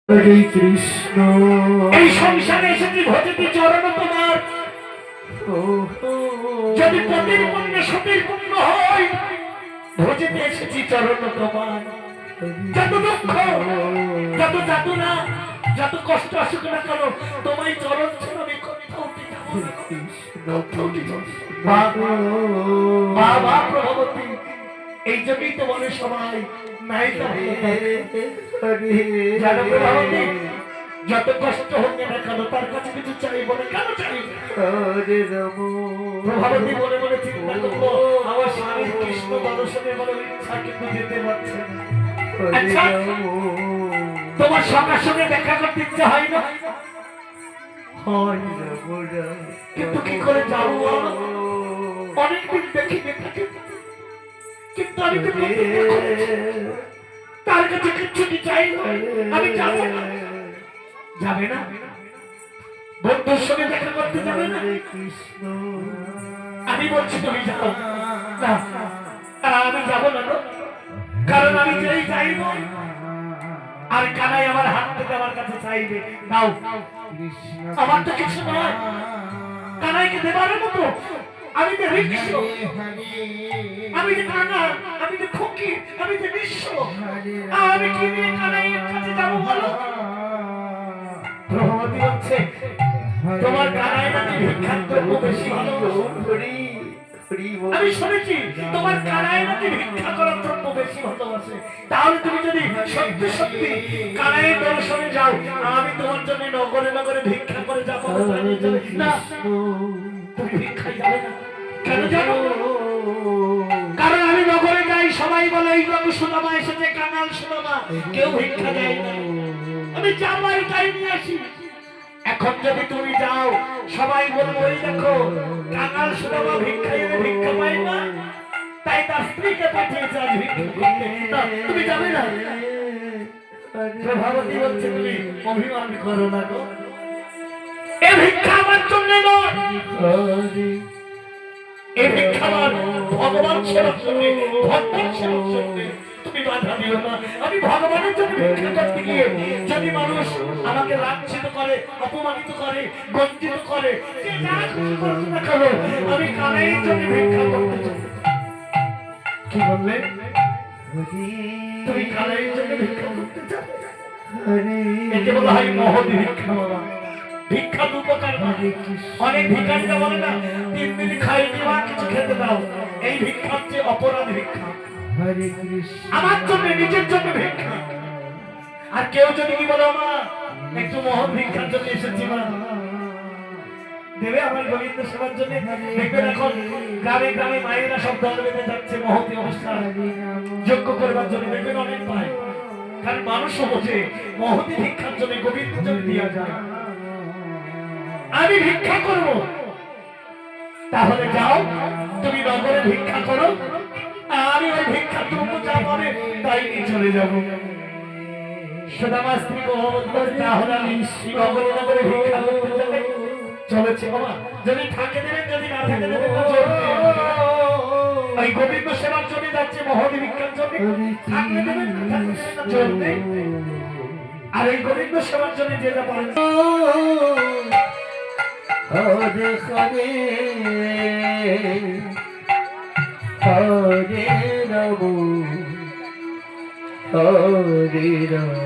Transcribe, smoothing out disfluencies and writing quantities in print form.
হরে কৃষ্ণ। এই সংসারে এসেছি ভজতি চরণ তোমার। যদি পতির পুণ্য সতীর পুণ্য হয়, ভজতে এসেছি চরণ তোমার। যত দুঃখ, যত যাতনা, যত কষ্ট আসুক না কেন, তোমায় চরণ ছিল আমি কোথাও বাবা প্রভবতী। এই জন্যই তো বলে সবাই নায়িকা জানো প্রভবতী, যত কষ্ট হোক না কেন তার কাছে কিছু চাইব না। কেন চাইব? প্রভাবতী মনে মনে চিন্তা করবো, আমার স্বামীর কৃষ্ণ দর্শনের বড় ইচ্ছা, কিন্তু যেতে পারছে না। আচ্ছা, তোমার সঙ্গে সঙ্গে দেখা করতে ইচ্ছে হয় না? কিন্তু কি করে যাবো? অনেকদিন দেখি কিন্তু আমি তো তার কাছে কিচ্ছু চাই না। আমি যাবো না। যাবে না? বন্ধুর সঙ্গে দেখা করতে যাবে না? আমি বলছি তুমি যাও না। আমি যাবো না, কারণ আমি যেই চাইব আর কানাই আমার হাত থেকে আমার কাছে চাইবে। দাও, আমার তো কিছু নয়, কানাইকে দেবার মতো। আমি যে রিক্স, আমি যে কানা, আমি যে খুকি, আমি যে বিশ্ব, আমি কি নিয়ে কানাইয়ের কাছে যাবো বলো? প্রভাবতী হচ্ছে তোমার কানাই নাকি ভিক্ষার দ্রব্য বেশি ভালোবাসে। আমি শুনেছি তোমার কানাই নাকি ভিক্ষা করার দ্রব্য বেশি ভালোবাসে। তাহলে তুমি যদি সত্যি সত্যি কানাইয়ের দর্শনে যাও, আমি তোমার জন্য নগরে নগরে ভিক্ষা করে যাবো না? তুমি ভিক্ষায় যাবে না কেন জানো? কারণ আমি নগরে যাই, সবাই বলে এই বাবু সুদামা এসেছে, কাঙাল সুদামা, কেউ ভিক্ষা দেয় না। আমি জামাই তাই নিয়ে আসি। এখন যদি তুমি যাও, সবাই বলবো এই দেখো কাঙাল সুদামা ভিক্ষা পাই না, তাই তার স্ত্রীকে পাঠিয়েছে আজ ভিক্ষা করতে। তুমি যাবে না? প্রভাবতী বলছে তুমি অভিমান করো না গো, এ ভিক্ষা আমার জন্য নয়, এ ভিক্ষা আমার ভগবান সেবার জন্য, ভগবান সেবার জন্য। তুমি বাধা দিও না। আমি ভগবানের জন্য ভিক্ষা করতে গিয়ে যদি মানুষ আমাকে লাঞ্ছিত করে, অপমানিত করে, বঞ্চিত করে, যে যা কিছু করতে না কেন, আমি কানাইয়ের জন্য ভিক্ষা করতে চাই। কি বললে? তুমি কানাইয়ের জন্য ভিক্ষা করতে চাও? একে বলা হয় মহৎ ভিক্ষা। বাবা, ভিক্ষা দু প্রকার। অনেক ভিখারিরা বলে না 3 দিন খাইনি মা, কিছু খেতে দাও। এই ভিক্ষা হচ্ছে অপরাধ ভিক্ষা। আমার জন্য, নিজের জন্য ভিক্ষা। আর কেউ যদি কি বলো মা একটু মহৎ ভিক্ষার জন্য এসেছি মা, দেবে আমার গোবিন্দ সেবার জন্য। দেখবেন এখন গ্রামে গ্রামে মায়েরা সব দল বেঁধে যাচ্ছে মহৎ অনুষ্ঠান যোগ্য করবার জন্য। দেখবেন অনেক পায়, কারণ মানুষ বোঝে মহৎ ভিক্ষার জন্য গোবিন্দ জন্য দেওয়া যায়। আমি ভিক্ষা করব, তাহলে যাও তুমি নগরে ভিক্ষা করো, আমি ওই ভিক্ষা দ্রব্য যা পাবে তাই নিয়ে চলে যাব। সুদামা স্ত্রী তাহলে আমি নগরে নগরে ভিক্ষা করতে যাবে চলেছে। বাবা, যদি থাকে দেবেন, যদি না থাকে দেবেন না, ওই গোবিন্দ সেবার জন্য যাচ্ছে, মহৎ ভিক্ষার জন্য। থাকলে দেবেন, না থাকলে দেবেন না, চলবে। আর এই গোবিন্দ সেবার জন্য যেটা পারেন। হরে হরে হরে রাম হরে রাম